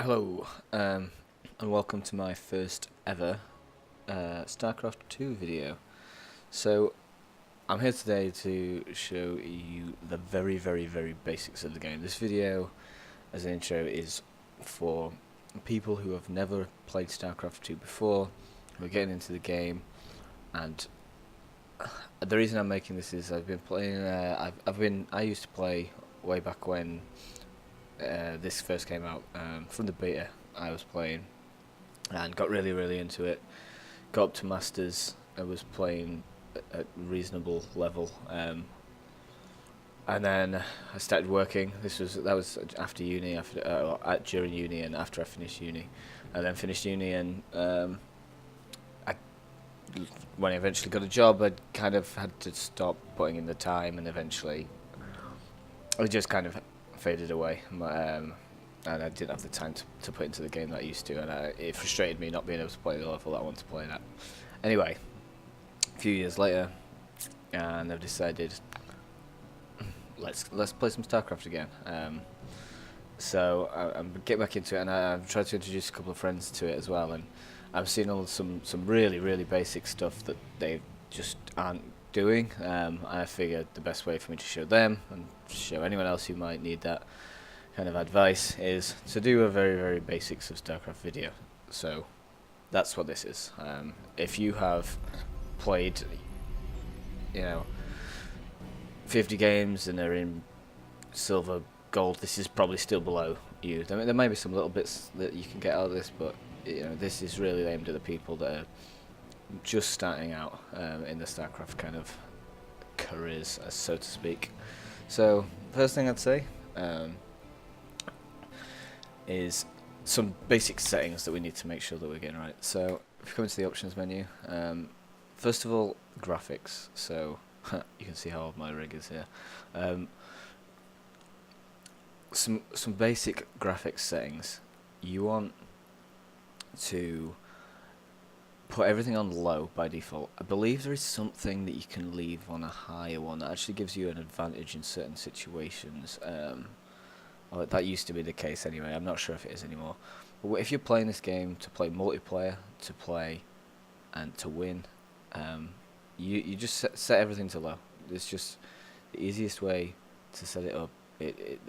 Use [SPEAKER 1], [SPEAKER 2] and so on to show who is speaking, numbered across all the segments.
[SPEAKER 1] Hello, and welcome to my first ever Starcraft 2 video. So, I'm here today to show you the very basics of the game. This video, as an intro, is for people who have never played Starcraft 2 before, who are getting into the game, and the reason I'm making this is I've been playing, I used to play way back when this first came out, from the beta. I was playing and got really into it. Got up to masters. I was playing at reasonable level, and then I started working. That was after uni, during uni, and after I finished uni, and then finished uni, and I, when I eventually got a job, I kind of had to stop putting in the time, and eventually it just kind of faded away. And I didn't have the time to put into the game that I used to, and it frustrated me not being able to play the level that I wanted to play at. Anyway, a few years later, and I've decided let's play some Starcraft again. So I'm getting back into it, and I've tried to introduce a couple of friends to it as well, and I'm seeing some really basic stuff that they just aren't doing. I figured the best way for me to show them and show anyone else who might need that kind of advice is to do a very basics of Starcraft video. So that's what this is. If you have played, 50 games and are in silver, gold, this is probably still below you. There may be some little bits that you can get out of this, but this is really aimed at the people that are just starting out in the Starcraft kind of careers, so to speak. So first thing I'd say is some basic settings that we need to make sure that we're getting right. So if you come into the options menu, first of all, graphics. So you can see how old my rig is here. Some basic graphics settings. You want to put everything on low by default. I believe there is something that you can leave on a higher one that actually gives you an advantage in certain situations. Well, that used to be the case anyway. I'm not sure if it is anymore. But if you're playing this game to play multiplayer, to play and to win, you just set everything to low. It's just the easiest way to set it up.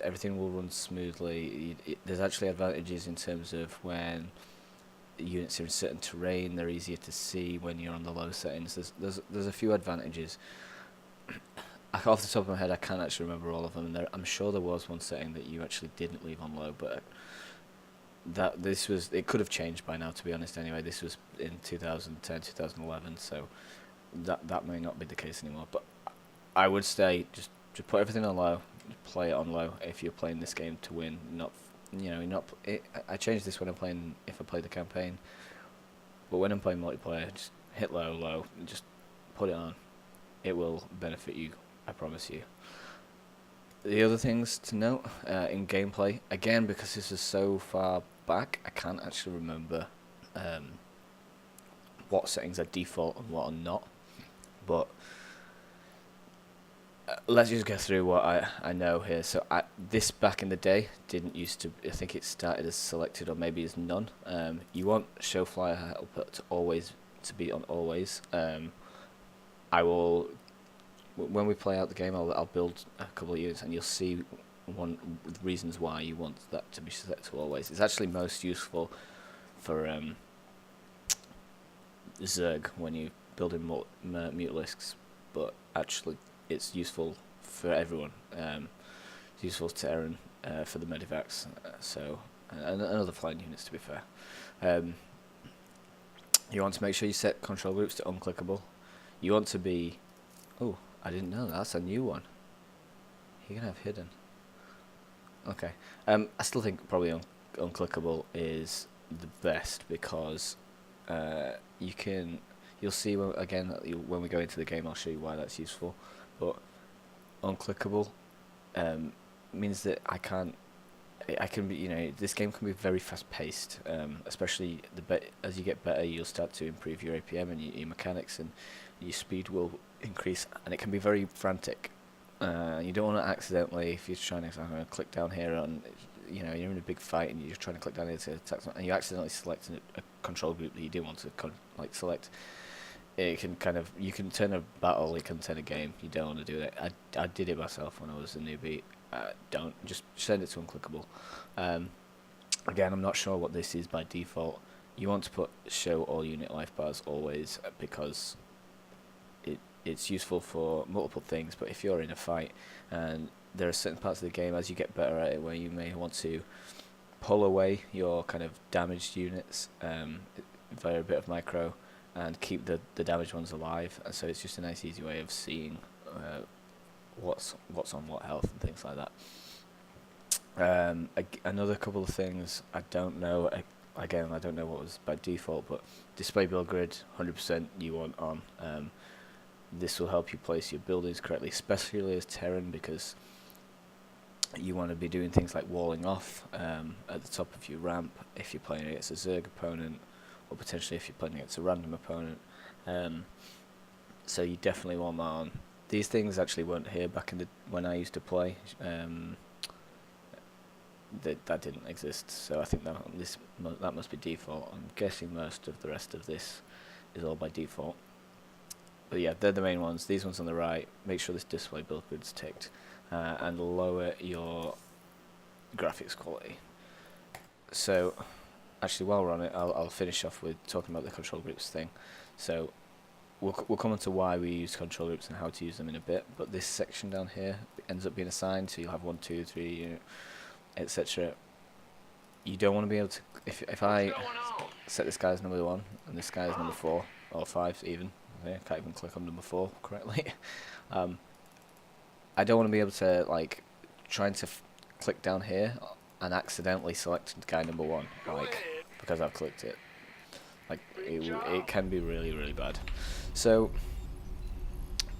[SPEAKER 1] Everything will run smoothly. There's actually advantages in terms of when units are in certain terrain. They're easier to see when you're on the low settings. There's a few advantages. Off the top of my head, I can't actually remember all of them. And I'm sure there was one setting that you actually didn't leave on low, but it could have changed by now. To be honest, anyway, this was in 2010, 2011, so that may not be the case anymore. But I would say just put everything on low, play it on low if you're playing this game to win. I changed this when I'm playing if I play the campaign, but when I'm playing multiplayer, just hit low, and just put it on. It will benefit you, I promise you. The other things to note in gameplay, again, because this is so far back, I can't actually remember what settings are default and what are not. But let's just go through what I know here. So this back in the day didn't used to. I think it started as selected or maybe as none. You want show flyer helper to be on always. I will, when we play out the game, I'll build a couple of units, and you'll see one reasons why you want that to be set to always. It's actually most useful for Zerg when you build in mutalisks, but actually it's useful for everyone. It's useful to Terran for the medivacs, and other flying units, to be fair. You want to make sure you set control groups to unclickable. You want to be... Oh, I didn't know that. That's a new one. You can have hidden. Okay. I still think probably unclickable is the best because you'll see when we go into the game. I'll show you why that's useful. But unclickable means that I can be, this game can be very fast paced, especially as you get better, you'll start to improve your APM and your mechanics, and your speed will increase, and it can be very frantic. You don't want to accidentally, if you're trying to click down here on, you know, you're in a big fight and you're trying to click down here to attack someone, and you accidentally select a control group that you didn't want to like select. It can kind of, you can turn a battle, it can turn a game. You don't want to do that. I did it myself when I was a newbie. Don't just send it to unclickable. Again, I'm not sure what this is by default. You want to put show all unit life bars always, because it's useful for multiple things. But if you're in a fight and there are certain parts of the game, as you get better at it, where you may want to pull away your kind of damaged units via a bit of micro and keep the damaged ones alive, and so it's just a nice easy way of seeing what's on what health and things like that. Another couple of things, I don't know, again I don't know what was by default, but display build grid 100% you want on. This will help you place your buildings correctly, especially as Terran, because you want to be doing things like walling off at the top of your ramp if you're playing against a Zerg opponent, or potentially if you're playing against a random opponent. So you definitely want that on. These things actually weren't here back in the when I used to play. That didn't exist, so I think that must be default. I'm guessing most of the rest of this is all by default. But yeah, they're the main ones. These ones on the right, make sure this display build grid's ticked, and lower your graphics quality. So, actually, while we're on it, I'll finish off with talking about the control groups thing. So, we'll come on to why we use control groups and how to use them in a bit. But this section down here ends up being assigned, so you'll have 1, 2, 3, etc. You don't want to be able to. If I set this guy as number 1 and this guy as number 4 or 5 even. I can't even click on number 4 correctly. I don't want to be able to like trying to click down here and accidentally select guy number 1, like because I've clicked it. Like it can be really, really bad. So,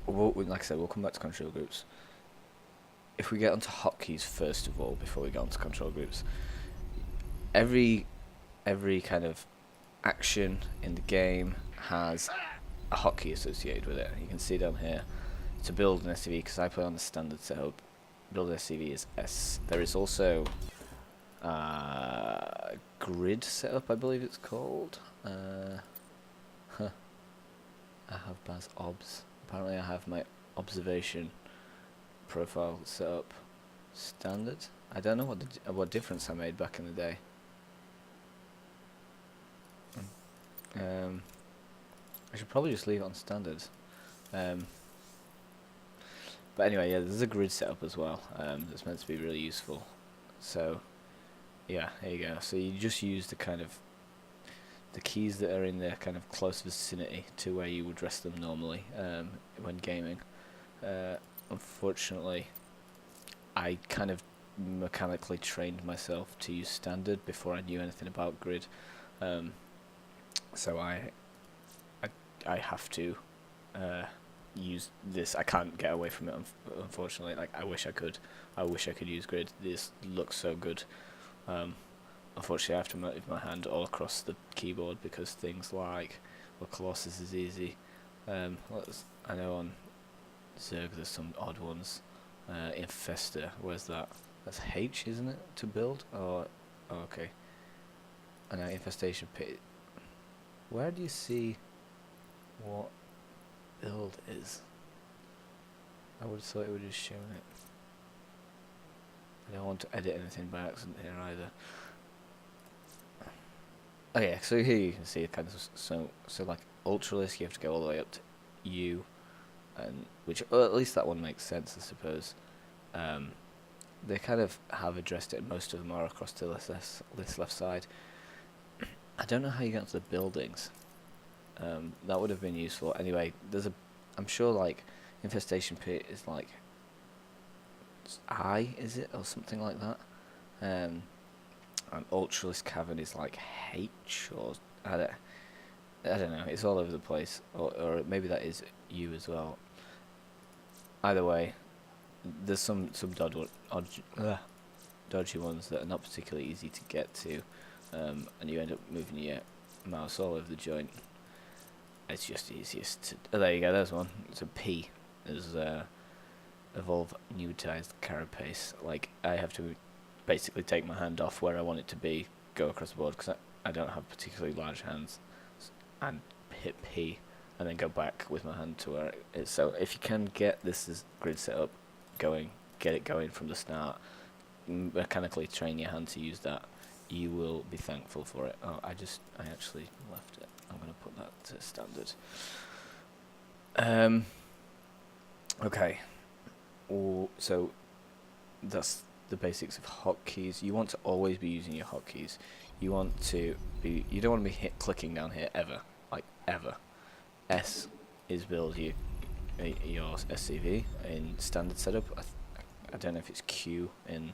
[SPEAKER 1] like I said, we'll come back to control groups. If we get onto hotkeys first of all, before we get onto control groups, every kind of action in the game has a hotkey associated with it. You can see down here, to build an SCV, because I play on the standard setup, build an SCV is S. There is also grid setup, I believe it's called. I have Baz obs. Apparently I have my observation profile set up standard. I don't know what difference I made back in the day. I should probably just leave it on standard. But anyway, yeah, there's a grid setup as well that's meant to be really useful. So, yeah, here you go. So you just use the kind of the keys that are in the kind of close vicinity to where you would rest them normally when gaming. Unfortunately, I kind of mechanically trained myself to use standard before I knew anything about grid. So I have to use this. I can't get away from it, unfortunately. Like, I wish I could. I wish I could use grid. This looks so good. Unfortunately, I have to move my hand all across the keyboard because things like, well, Colossus is easy. I know on Zerg there's some odd ones. Infester, where's that? That's H, isn't it, to build? Oh, okay. And Infestation Pit. Where do you see what build is? I would have thought it would have shown it. I don't want to edit anything by accident here either. Okay, so here you can see it kind of so like Ultralisk, you have to go all the way up to U, and which, well, at least that one makes sense, I suppose. They kind of have addressed it. Most of them are across to this left side. I don't know how you get onto the buildings. That would have been useful. Anyway, I'm sure like Infestation Pit is like I, is it, or something like that. And Ultralisk Cavern is like H, or I don't know. It's all over the place, or maybe that is U as well. Either way, there's some dodgy ones that are not particularly easy to get to, and you end up moving your mouse all over the joint. It's just easiest to. Oh, there you go. There's one. It's a P. There's evolve newtized carapace. Like, I have to basically take my hand off where I want it to be, go across the board, because I don't have particularly large hands, and hit P, and then go back with my hand to where it is. So if you can get this grid setup going, get it going from the start, mechanically train your hand to use that, you will be thankful for it. Oh, I actually left it. I'm going to put that to standard. Okay. So that's the basics of hotkeys. You want to always be using your hotkeys. You don't want to be clicking down here ever, like ever. S is build your SCV in standard setup. I don't know if it's Q in.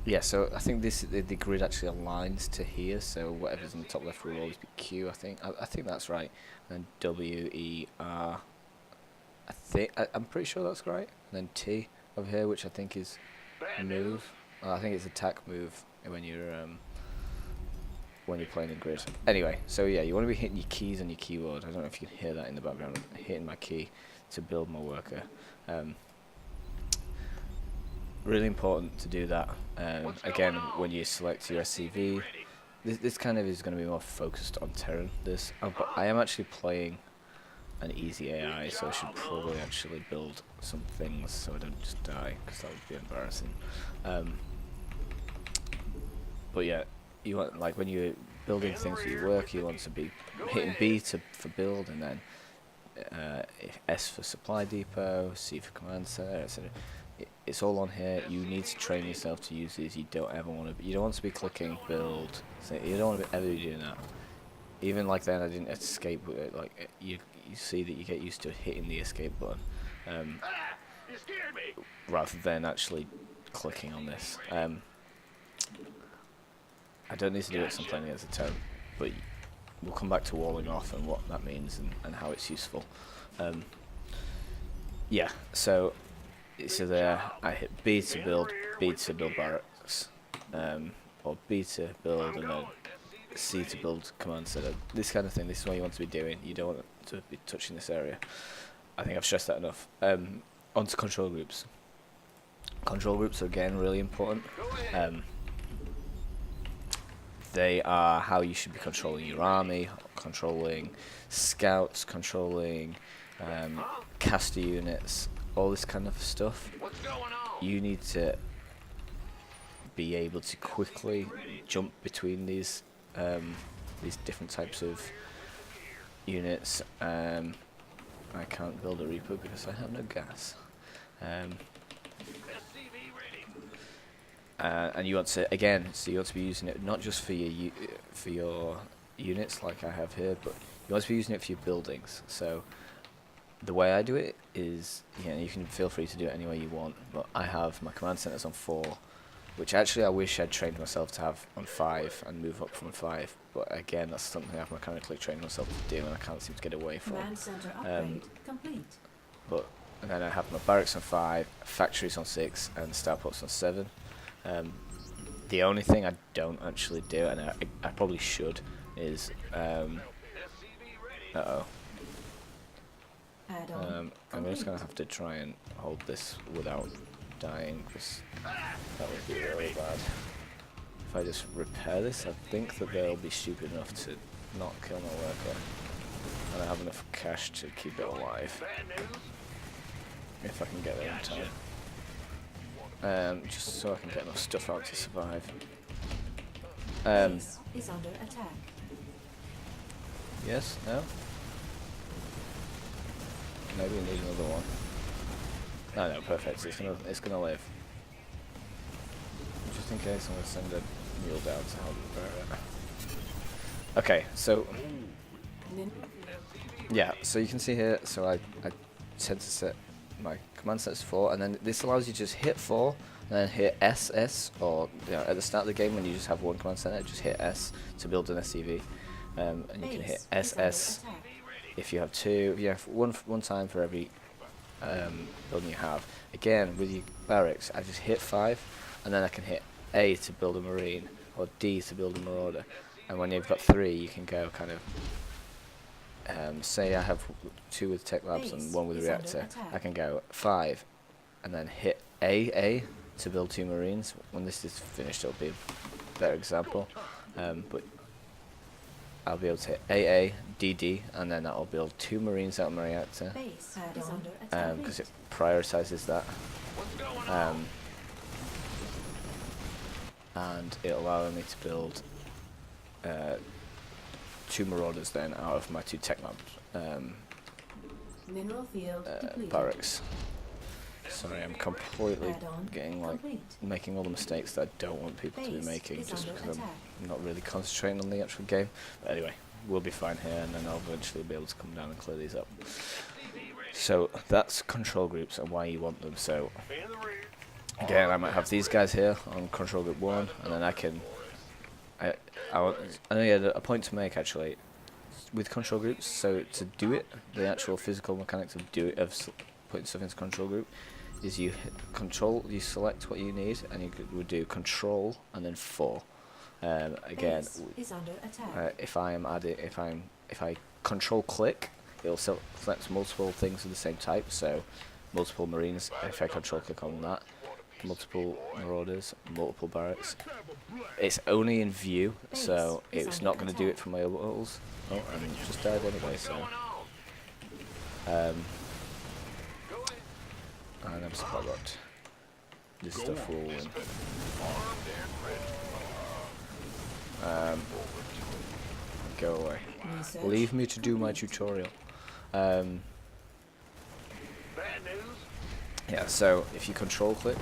[SPEAKER 1] Yeah, so I think the grid actually aligns to here. So whatever's in the top left will always be Q. I think that's right. And W E R. I'm pretty sure that's right. And then T over here, which I think is move. I think it's attack move when you're playing in grid. Anyway, so yeah, you want to be hitting your keys on your keyboard. I don't know if you can hear that in the background. I'm hitting my key to build my worker. Really important to do that. Again, when you select your SCV, this kind of is going to be more focused on Terran. But I am actually playing an easy AI, so I should probably actually build some things so I don't just die, because that would be embarrassing. But yeah, you want, like, when you're building things for your work, you want to be hitting B for build, and then S for supply depot, C for command center, etc. It's all on here. You need to train yourself to use these. You don't want to be clicking build. So you don't want to ever be doing that. Even like then, I didn't escape with it. Like you see that you get used to hitting the escape button, rather than actually clicking on this. I don't need to do it because I'm playing against a Terran, but we'll come back to walling off and what that means and how it's useful. Yeah, so there I hit B to build barracks, or B to build, and then C to build command center. This kind of thing. This is what you want to be doing. You don't want to be touching this area. I think I've stressed that enough. Onto control groups. Control groups are again really important. They are how you should be controlling your army, controlling scouts, controlling caster units, all this kind of stuff. You need to be able to quickly jump between these different types of units. I can't build a Reaper because I have no gas. And you want to you want to be using it not just for your units like I have here, but you want to be using it for your buildings. So the way I do it is, you can feel free to do it any way you want, but I have my command centers on 4, which actually I wish I'd trained myself to have on 5 and move up from 5. But again, that's something I've mechanically trained myself to do, and I can't seem to get away from.
[SPEAKER 2] Command center upgrade complete.
[SPEAKER 1] And then I have my barracks on 5, factories on 6, and starports on 7. The only thing I don't actually do, and I probably should, is I'm just gonna have to try and hold this without dying, because that would be really bad. If I just repair this, I think that they'll be stupid enough to not kill my worker, and I have enough cash to keep it alive if I can get there in time. Just so I can get enough stuff out to survive.
[SPEAKER 2] Base is under attack.
[SPEAKER 1] Yes? No? Maybe we need another one. No, perfect. It's gonna live. Just in case, I'm gonna send a mule down to help repair it. Okay, so yeah, so you can see here. So I tend to set my command set as 4, and then this allows you to just hit 4, and then hit SS, or at the start of the game when you just have one command center, just hit S to build an SCV, and you can hit SS if you have 2. If you have one time for every building you have. Again, with your barracks, I just hit 5, and then I can hit A to build a marine, or D to build a marauder, and when you've got 3, you can go kind of. Say I have 2 with tech labs and 1 with reactor, I can go 5 and then hit A to build 2 Marines. When this is finished, it'll be a better example. But I'll be able to hit AA, DD, and then that'll build 2 Marines out of my reactor.
[SPEAKER 2] Base is under attack.
[SPEAKER 1] Because it prioritizes that. And it'll allow me to build 2 Marauders then out of my 2 tech labs.
[SPEAKER 2] Mineral field depleted.
[SPEAKER 1] Barracks. Sorry, I'm completely
[SPEAKER 2] Add-on
[SPEAKER 1] getting like
[SPEAKER 2] complete.
[SPEAKER 1] making all the mistakes that I don't want people to be
[SPEAKER 2] Base
[SPEAKER 1] making
[SPEAKER 2] is
[SPEAKER 1] just
[SPEAKER 2] under
[SPEAKER 1] because
[SPEAKER 2] attack.
[SPEAKER 1] I'm not really concentrating on the actual game. But anyway, we'll be fine here, and then I'll eventually be able to come down and clear these up. So that's control groups and why you want them. So again, I might have these guys here on control group 1, and then I know you had a point to make actually with control groups. So to do it, the actual physical mechanics of putting stuff into control group is you select what you need, and you would do control and then 4. Again,
[SPEAKER 2] Base is under attack.
[SPEAKER 1] if I control click, it'll select multiple things of the same type. So multiple Marines. If I control click on that, multiple Marauders, multiple barracks. It's only in view, so it's not going to do it for my orbitals. Oh, and just died anyway. So. And I'm spot locked. This stuff will win. Go away.
[SPEAKER 2] Research
[SPEAKER 1] Leave me to do my
[SPEAKER 2] complete.
[SPEAKER 1] tutorial.
[SPEAKER 3] Bad news?
[SPEAKER 1] Yeah, so if you control click,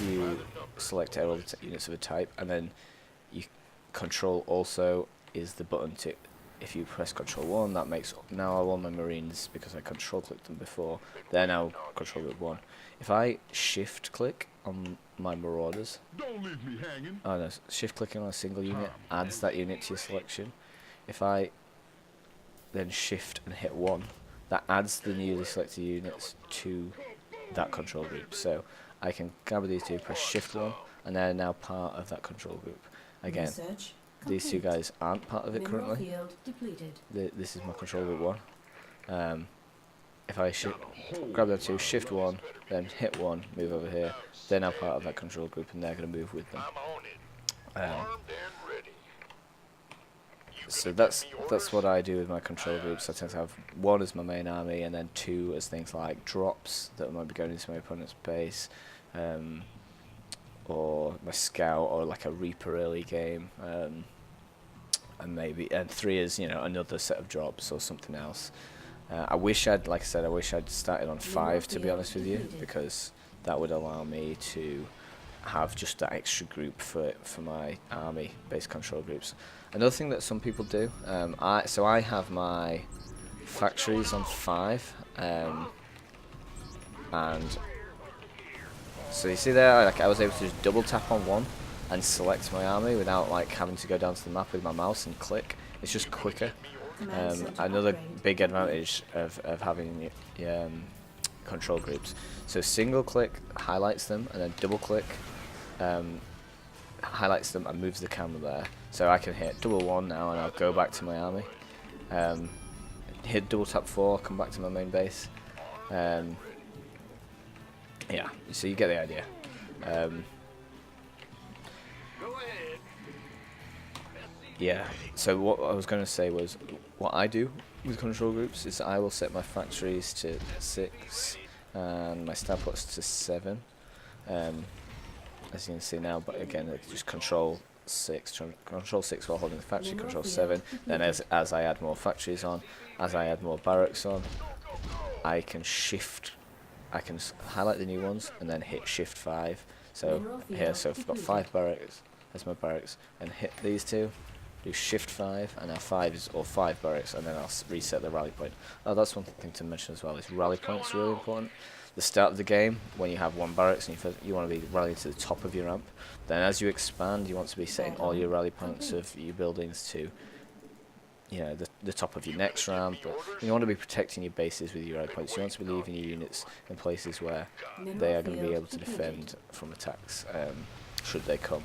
[SPEAKER 1] you select all the units of a type, and then you control also is the button to. If you press control 1, that makes now all my Marines, because I control clicked them before, they're now control group 1. If I shift click on my Marauders,
[SPEAKER 3] Don't leave me hanging.
[SPEAKER 1] oh no, shift clicking on a single unit adds that unit to your selection. If I then shift and hit 1, that adds the newly selected units to that control group. So I can grab these 2, press shift 1, and they're now part of that control group. Again,
[SPEAKER 2] Research
[SPEAKER 1] these 2
[SPEAKER 2] complete.
[SPEAKER 1] guys aren't part of it
[SPEAKER 2] Mineral
[SPEAKER 1] currently.
[SPEAKER 2] field depleted.
[SPEAKER 1] This is my control group 1. If I grab them 2, shift 1, then hit 1, move over here, they're now part of that control group, and they're going to move with them.
[SPEAKER 3] I'm on it. Armed and ready.
[SPEAKER 1] So that's what I do with my control groups. I tend to have 1 as my main army, and then 2 as things like drops that might be going into my opponent's base, or my scout, or like a Reaper early game, and 3 is another set of drops or something else. I wish I'd started on 5, to be honest with you, because that would allow me to have just that extra group for my army based control groups. Another thing that some people do, I have my factories on 5, and so you see there, like I was able to just double tap on 1 and select my army without like having to go down to the map with my mouse and click. It's just quicker.
[SPEAKER 2] Command center
[SPEAKER 1] Another
[SPEAKER 2] upgrade.
[SPEAKER 1] big advantage of having control groups. So single click highlights them, and then double click highlights them and moves the camera there. So I can hit double 1 now, and I'll go back to my army. Hit double tap 4, come back to my main base. Yeah, so you get the idea.
[SPEAKER 3] Go ahead.
[SPEAKER 1] Yeah, so what I was going to say was, what I do with control groups is I will set my factories to 6 and my stab pots to 7, as you can see now, but again, it's just control 6 while holding the factory, control 7, then as I add more factories on, as I add more barracks on, I can highlight the new ones and then hit shift 5. So here, so I've got 5 barracks as my barracks, and hit these 2, do shift 5, and now 5 is all 5 barracks, and then I'll reset the rally point. Oh, that's one thing to mention as well, is rally points really important. The start of the game, when you have 1 barracks and you want to be rallying to the top of your ramp, then as you expand, you want to be setting all your rally points of your buildings to the top of your next ramp. But you want to be protecting your bases with your rally points. You want to be leaving your units in places where they are going to be able to defend from attacks, should they come.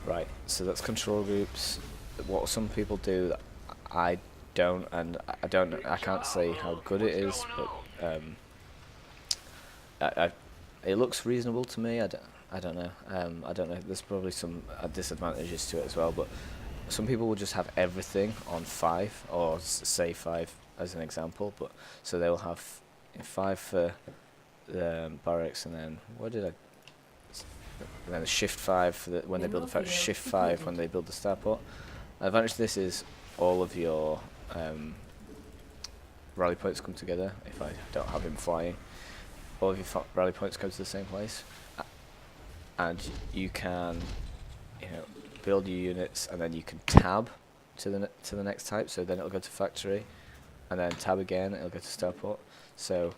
[SPEAKER 1] Right, so that's control groups. What some people do that I don't, and I can't say how good it is, but it looks reasonable to me. I don't know. I don't know. There's probably some disadvantages to it as well, but some people will just have everything on 5, or say 5 as an example. But so they'll have 5 for the barracks, and then what did I? And then shift 5 for when they build the factory. Shift 5 when they build the starport. The advantage of this is all of your rally points come together. If I don't have him flying, all of your rally points go to the same place, and you can, build your units, and then you can tab to the next type. So then it'll go to factory, and then tab again. It'll go to starport. So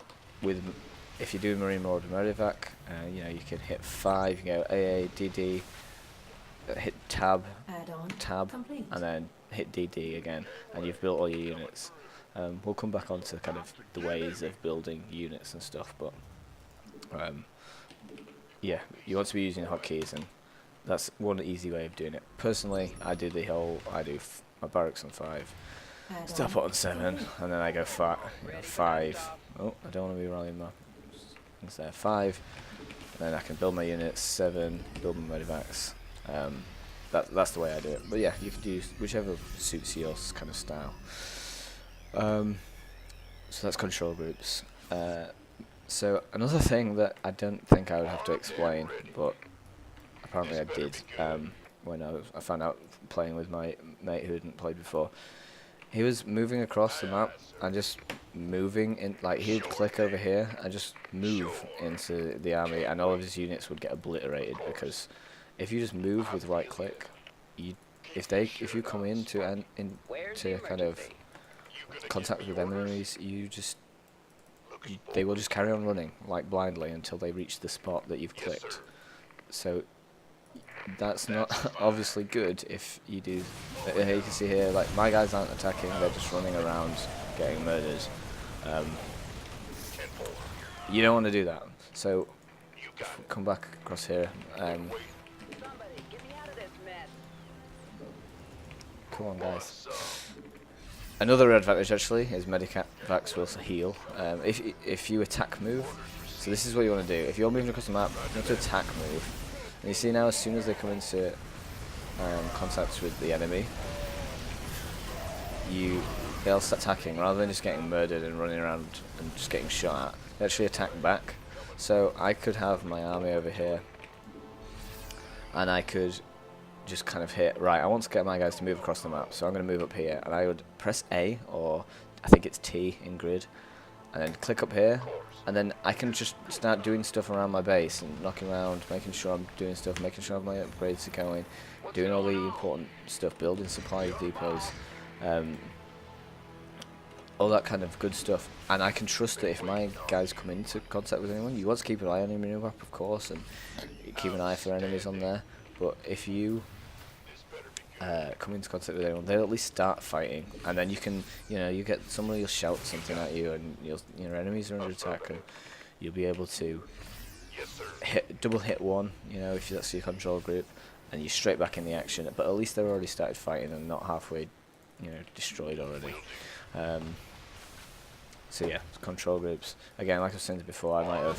[SPEAKER 1] if you're doing Marine Marauder Medevac, you can hit 5. You can go AA, DD, hit tab,
[SPEAKER 2] complete.
[SPEAKER 1] and then hit DD again, and you've built all your units. We'll come back onto kind of the ways of building units and stuff, but yeah, you want to be using hotkeys, and that's one easy way of doing it. Personally, I do my barracks on 5, starport on 7, and then I go 5. Oh, I don't want to be rallying my things there. 5, and then I can build my units. 7, build my medevacs. That's the way I do it. But yeah, you can use whichever suits your kind of style. So that's control groups. So another thing that I don't think I would have to explain, but apparently I did when I found out playing with my mate who hadn't played before. He was moving across the map and just moving in, like he'd click over here and just move into the army, and all of his units would get obliterated, because if you just move with right click, if you come into kind of contact with enemies, they will just carry on running like blindly until they reach the spot that you've clicked. So that's not obviously good if you do. Here you can see here, like, my guys aren't attacking, they're just running around getting murdered. You don't want to do that. So come back across here. Come on, guys. Another advantage actually is medivacs will heal. If you attack move, so this is what you want to do. If you're moving across the map, you want to attack move. And you see now, as soon as they come into contact with the enemy, they'll start attacking rather than just getting murdered and running around and just getting shot at. They actually attack back. So I could have my army over here, and I could just kind of hit, right, I want to get my guys to move across the map, so I'm going to move up here, and I would press A, or I think it's T in grid, and then click up here, and then I can just start doing stuff around my base and knocking around, making sure I'm doing stuff, making sure my upgrades are going, doing all the important stuff, building supply depots, all that kind of good stuff. And I can trust that if my guys come into contact with anyone, you want to keep an eye on your mini map, of course, and keep an eye for enemies on there, but if you come into contact with anyone, they'll at least start fighting, and then you can, you get somebody will shout something at you, and your enemies are under attack, and you'll be able to double hit one, if that's your control group, and you're straight back in the action. But at least they've already started fighting and not halfway, destroyed already. So yeah, control groups. Again, like I was saying before, I might have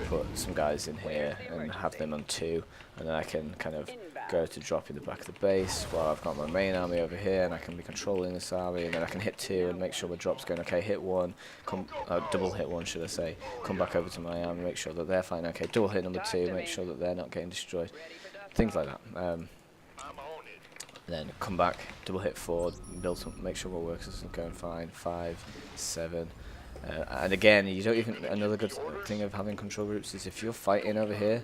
[SPEAKER 1] put some guys in here and have them on 2, and then I can kind of go to drop in the back of the base while I've got my main army over here, and I can be controlling this army, and then I can hit 2 and make sure my drop's going okay, hit 1, double hit 1 should I say, come back over to my army, make sure that they're fine, okay, double hit number 2, make sure that they're not getting destroyed, things like that. Then come back, double hit 4, build some, make sure my works is going fine, 5, 7. And again, another good thing of having control groups is if you're fighting over here,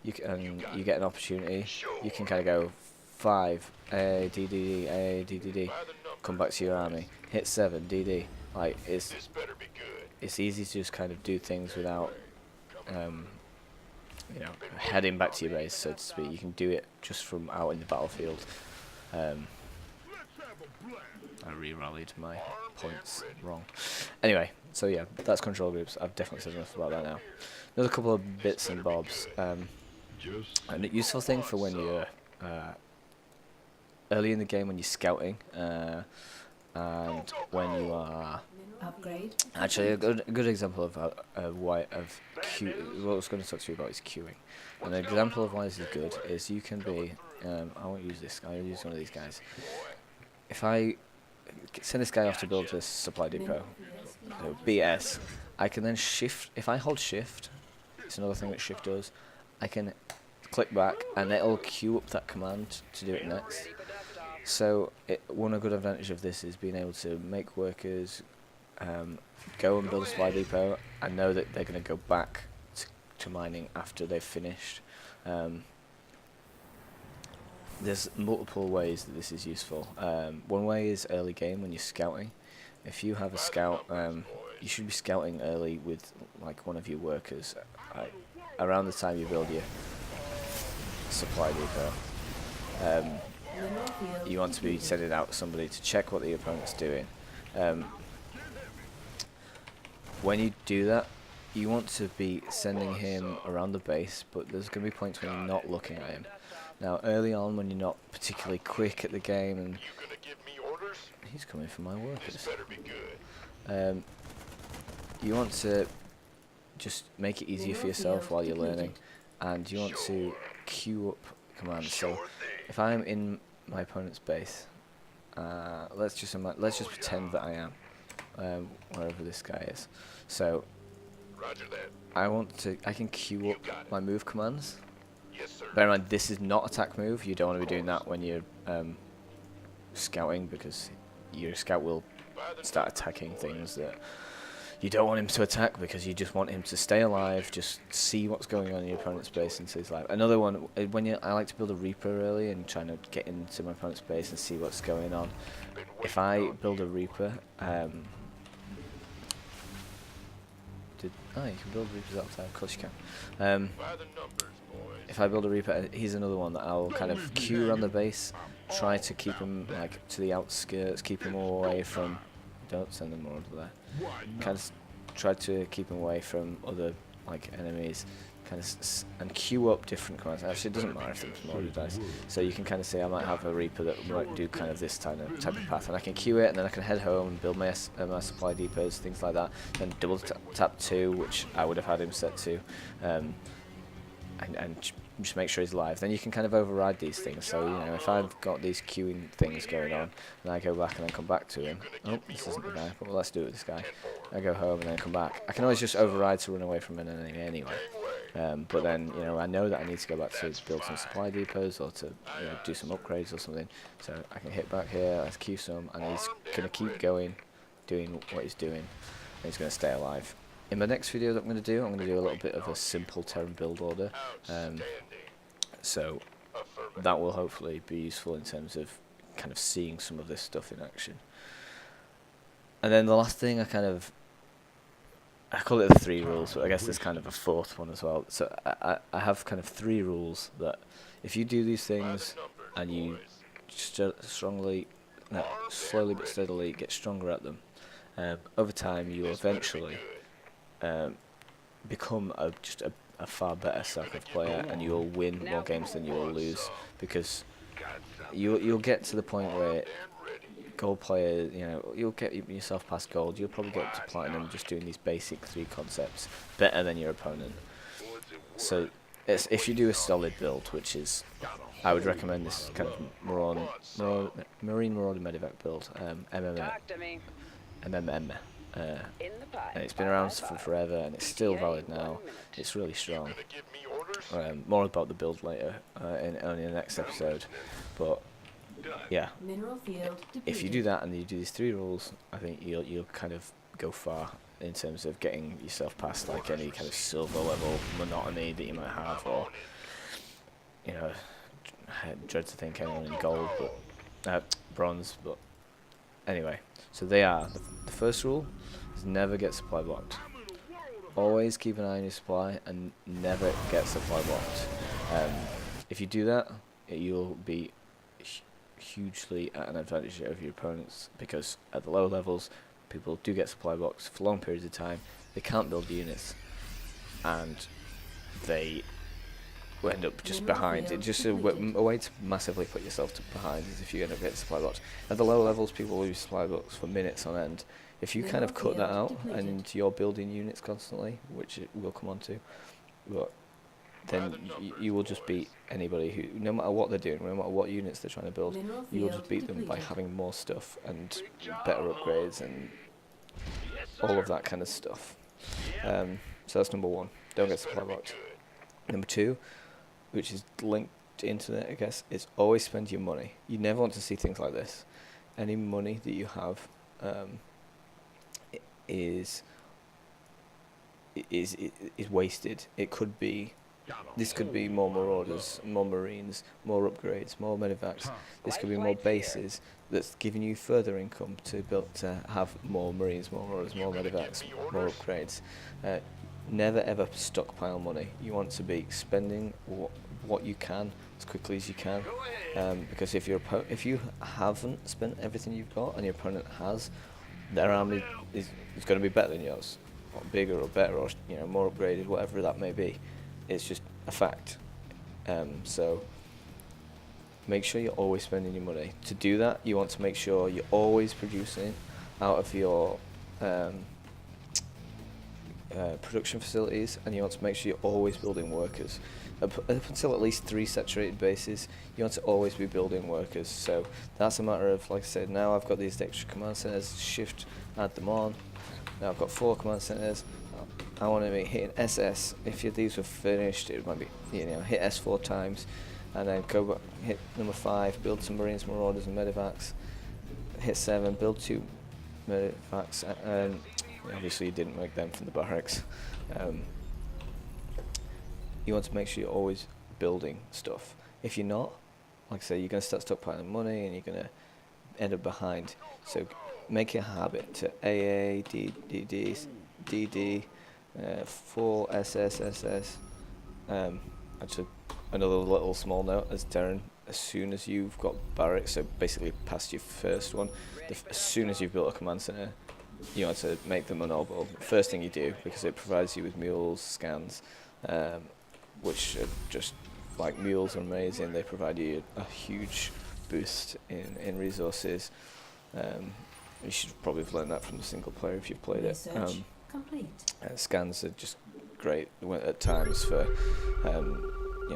[SPEAKER 1] you get an opportunity, you can kind of go 5, A, D, D, D, A, D, D, D, come back to your army, hit 7, D, D. Like, it's easy to just kind of do things without, heading back to your base, so to speak. You can do it just from out in the battlefield. I re-rallied my points wrong. Anyway, so yeah, that's control groups. I've definitely said enough about that now. Another couple of bits and bobs. A useful thing for when you're early in the game, when you're scouting, and when you are
[SPEAKER 2] Upgrade.
[SPEAKER 1] Actually, a good example of why what I was going to talk to you about is queuing. An example of why this is good is you can be. I won't use this guy. I'll use one of these guys. If I send this guy off to build this supply depot, so BS, I can then shift. If I hold shift, it's another thing that shift does. I can click back and it'll queue up that command to do it next. So one good advantage of this is being able to make workers go and build a supply depot and know that they're going to go back to mining after they've finished. There's multiple ways that this is useful. One way is early game when you're scouting. If you have a scout, you should be scouting early with like one of your workers around the time you build your supply depot. You want to be sending out somebody to check what the opponent's doing. When you do that, you want to be sending him around the base, but there's going to be points when you're not looking at him. Now, early on, when you're not particularly quick at the game, and he's coming for my workers, you want to just make it easier for yourself while you're learning, and you want to queue up commands. So, if I'm in my opponent's base, let's just pretend that I am wherever this guy is. So, I can queue up my move commands. Bear in mind, this is not attack move. You don't want to be doing that when you're scouting, because your scout will start attacking things that you don't want him to attack, because you just want him to stay alive, just see what's going on in your opponent's base and see his life. Another one, I like to build a Reaper early and trying to get into my opponent's base and see what's going on. If I build a Reaper, you can build Reapers outside, of course you can. If I build a Reaper, he's another one that I'll kind of queue around the base, try to keep him like to the outskirts, keep him away from. Don't send them over there. Kind of try to keep him away from other like enemies, kind of and queue up different commands. Actually, it doesn't matter if there's more dice. So you can kind of say I might have a Reaper that might do kind of this type of path, and I can queue it, and then I can head home and build my supply depots, things like that. Then double tap 2, which I would have had him set to. And just make sure he's alive. Then you can kind of override these things. So, you know, if I've got these queuing things going on, and I go back and then come back to him. Oh, this isn't the guy, but let's do it with this guy. I go home and then come back. I can always just override to run away from an enemy anyway. But then, you know, I know that I need to go back to build some supply depots or to do some upgrades or something. So I can hit back here, let's queue some, and he's going to keep going, doing what he's doing, and he's going to stay alive. In my next video that I'm going to do a little bit of a simple Terran build order. So that will hopefully be useful in terms of kind of seeing some of this stuff in action. And then the last thing I call it the 3 rules, but I guess there's kind of a 4th one as well. So I have kind of 3 rules that if you do these things and you slowly but steadily get stronger at them, over time you'll eventually become just a far better Starcraft player, and you'll win more games than you'll lose, because you'll get to the point where gold player, you'll get yourself past gold. You'll probably get up to platinum just doing these basic 3 concepts better than your opponent. So if you do a solid build, which is, I would recommend this kind of Marine Marauder Medivac build, MMM. And it's been around for forever, and it's still valid now. It's really strong. More about the build later in the next episode, but yeah, if you do that and you do these 3 rules, I think you'll kind of go far in terms of getting yourself past like any kind of silver level monotony that you might have, or I dread to think anyone in gold, but bronze. But anyway, so they are the first rule is never get supply blocked. Always keep an eye on your supply and never get supply blocked. If you do that, you'll be hugely at an advantage over your opponents, because at the lower levels people do get supply blocks for long periods of time. They can't build units and they will end up just behind. It's just a way to massively put yourself behind is if you end up getting supply blocks. At the lower levels people lose supply blocks for minutes on end. If you kind of cut that out and you're building units constantly, which it will come on to, but then you will just beat anybody who, no matter what they're doing, no matter what units they're trying to build, you will just beat them by having more stuff and better upgrades and all of that kind of stuff. So that's number one. Don't get supply box. Number two, which is linked to internet, I guess, is always spend your money. You never want to see things like this. Any money that you have is wasted. It could be, this could be more marauders, more marines, more upgrades, more medevacs. This could be more bases that's giving you further income to build, to have more marines, more marauders, more medevacs, more upgrades. Never ever stockpile money. You want to be spending what you can as quickly as you can, because if you haven't spent everything you've got and your opponent has, their army is going to be better than yours, or bigger or better, or more upgraded, whatever that may be. It's just a fact. So make sure you're always spending your money. To do that, you want to make sure you're always producing out of your production facilities, and you want to make sure you're always building workers. Up until at least 3 saturated bases, you want to always be building workers. So that's a matter of, like I said, now I've got these extra command centers, shift, add them on. Now I've got 4 command centers. I want to be hitting SS. If these were finished, it might be, hit S 4 times, and then go back, hit number 5, build some marines, marauders, and medevacs. Hit 7, build 2 medevacs, and obviously you didn't make them from the barracks. You want to make sure you're always building stuff. If you're not, like I say, you're going to start stockpiling money and you're going to end up behind. So make it a habit to AA, DD, DD, 4 SS, SS. Actually, another little small note as Darren, as soon as you've got barracks, so basically past your first one, as soon as you've built a command center, you want to make them unknowable. First thing you do, because it provides you with mules, scans, which are just, like, mules are amazing. They provide you a huge boost in resources. You should probably have learned that from the single player if you've played it.
[SPEAKER 2] Complete.
[SPEAKER 1] Scans are just great at times for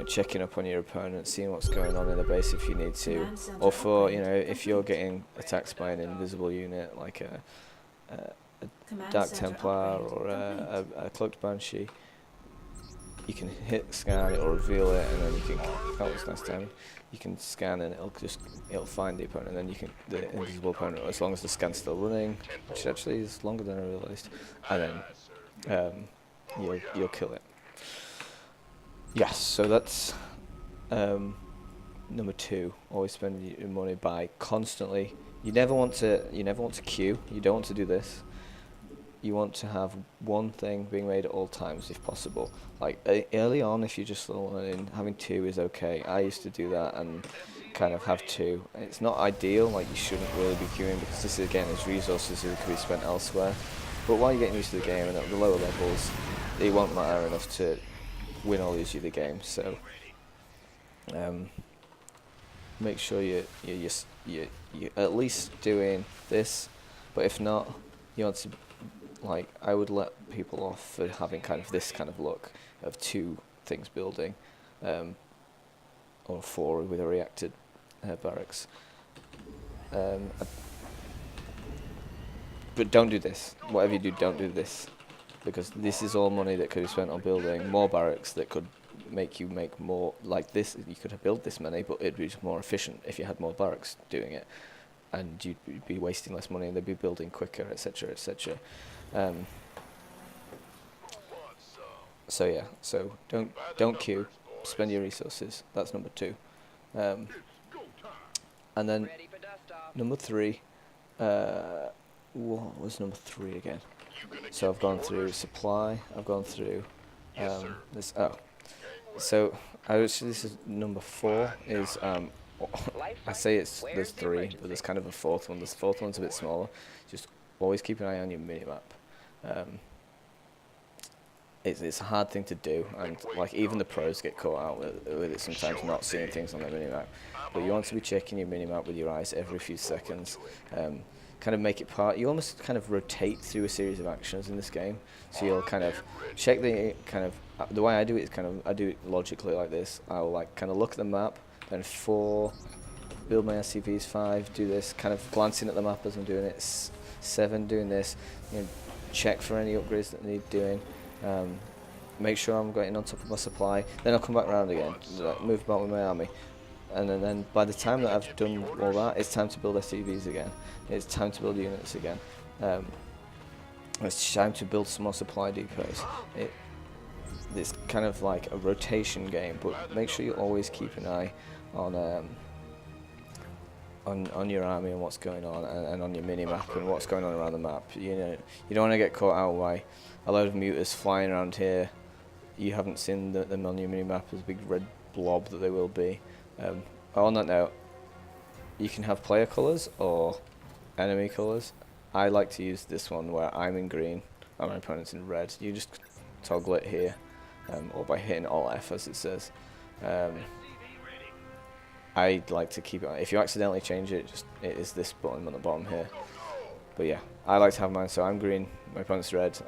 [SPEAKER 1] checking up on your opponent, seeing what's going on in the base if you need to, or for if you're getting attacked by an invisible unit like a Dark Templar or a Cloaked Banshee. You can hit scan, it'll reveal it, and then you can, that was nice timing, you can scan and it'll find the opponent, and then the invisible opponent, as long as the scan's still running, which actually is longer than I realised, and then you'll kill it. Yes, so that's number 2. Always spend your money by constantly. You never want to queue. You don't want to do this. You want to have one thing being made at all times if possible. Like early on, if you're just learning, having 2 is okay. I used to do that and kind of have 2. It's not ideal. Like, you shouldn't really be queuing, because this again is resources that could be spent elsewhere. But while you're getting used to the game and at the lower levels, it won't matter enough to win or lose you the game. So make sure you're at least doing this. But if not, you want to, like, I would let people off for having kind of this kind of look of 2 things building, or 4 with a reacted barracks. But don't do this. Whatever you do, don't do this, because this is all money that could be spent on building more barracks that could make you make more. Like this, you could have built this many, but it'd be more efficient if you had more barracks doing it, and you'd be wasting less money, and they'd be building quicker, etc., etc. So yeah, so don't queue, spend your resources. That's number 2, and then number 3. What was number 3 again? So I've gone through supply. I've gone through this. Oh, so this is number 4. Is I say there's 3, but there's kind of a 4th one. This 4th one's a bit smaller. Just always keep an eye on your minimap. It's a hard thing to do, and like even the pros get caught out with it sometimes, not seeing things on their minimap. But you want to be checking your minimap with your eyes every few seconds, kind of make it part. You almost kind of rotate through a series of actions in this game. So you'll kind of check the kind of the way I do it is kind of I do it logically like this. I'll like kind of look at the map, then 4, build my SCVs, 5, do this, kind of glancing at the map as I'm doing it. 7, doing this. You know, check for any upgrades that need doing. Make sure I'm getting on top of my supply. Then I'll come back around again, like, move about with my army. And then by the time that I've done all that, it's time to build SCVs again. It's time to build units again. It's time to build some more supply depots. It's kind of like a rotation game, but make sure you always keep an eye on your army and what's going on, and on your mini map and what's going on around the map. You know, you don't want to get caught out by a load of mutas flying around here. You haven't seen them on your mini map as a big red blob that they will be. On that note, you can have player colours or enemy colours. I like to use this one where I'm in green and my opponent's in red. You just toggle it here, or by hitting Alt F as it says. I like to keep it on. If you accidentally change it, it is this button on the bottom here. But yeah, I like to have mine, so I'm green, my opponent's red.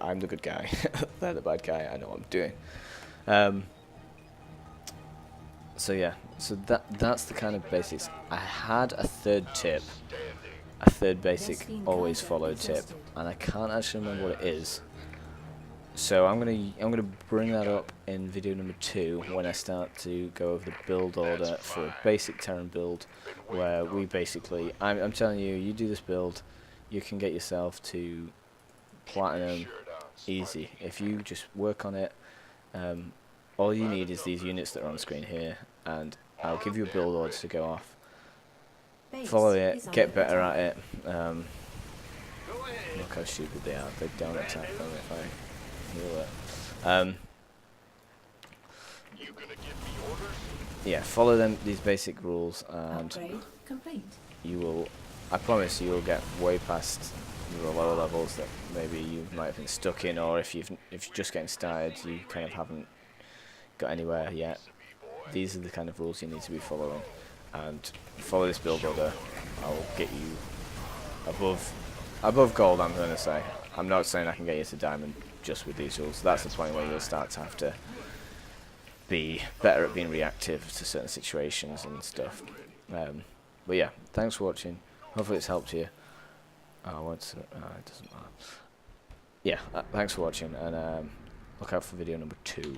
[SPEAKER 1] I'm the good guy. They're the bad guy. I know what I'm doing. So yeah, so that's the kind of basics. I had a third tip, a third basic always follow tip, and I can't actually remember what it is. So I'm gonna bring that up in video number 2 when I start to go over the build order for a basic Terran build, where we basically, I'm telling you, you do this build, you can get yourself to platinum easy if you just work on it. All you need is these units that are on screen here, and I'll give you a build order to go off. Follow it, get better at it. Look how stupid they are. They don't attack them if I heal it. Yeah, follow these basic rules, and you will. I promise you will get way past the lower levels that maybe you might have been stuck in, or if you're just getting started, you kind of haven't got anywhere yet. These are the kind of rules you need to be following, and follow this build order. I will get you above gold. I'm going to say. I'm not saying I can get you to diamond just with these rules. That's the point where you'll start to have to be better at being reactive to certain situations and stuff. But yeah, thanks for watching. Hopefully it's helped you. It doesn't matter. Yeah, thanks for watching, and look out for video number 2.